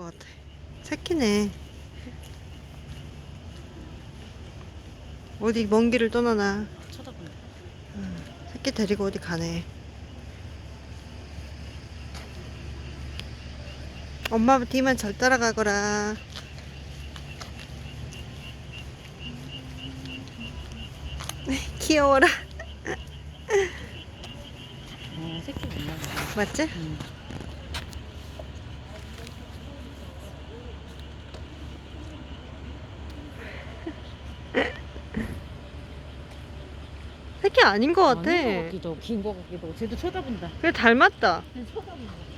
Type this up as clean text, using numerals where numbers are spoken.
것 같아. 새끼네. 어디 먼 길을 떠나나. 쳐다본다. 새끼 데리고 어디 가네. 엄마 뒤만 잘 따라가거라. 귀여워라. 새끼 못 나가. 맞지? 응. 새끼 아닌 것 같아. 아닌 것 같기도, 긴 것 같기도. 쟤도 쳐다본다. 그래 닮았다. 쟤 쳐다본다.